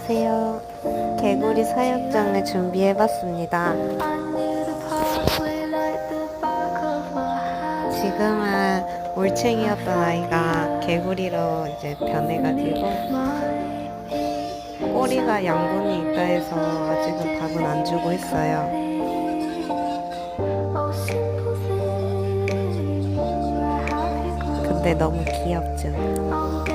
안녕하세요. 개구리 사육장을 준비해봤습니다. 지금은 올챙이였던 아이가 개구리로 이제 변해가지고 꼬리가 양분이 있다 해서 아직은 밥은 안 주고 있어요. 근데 너무 귀엽죠?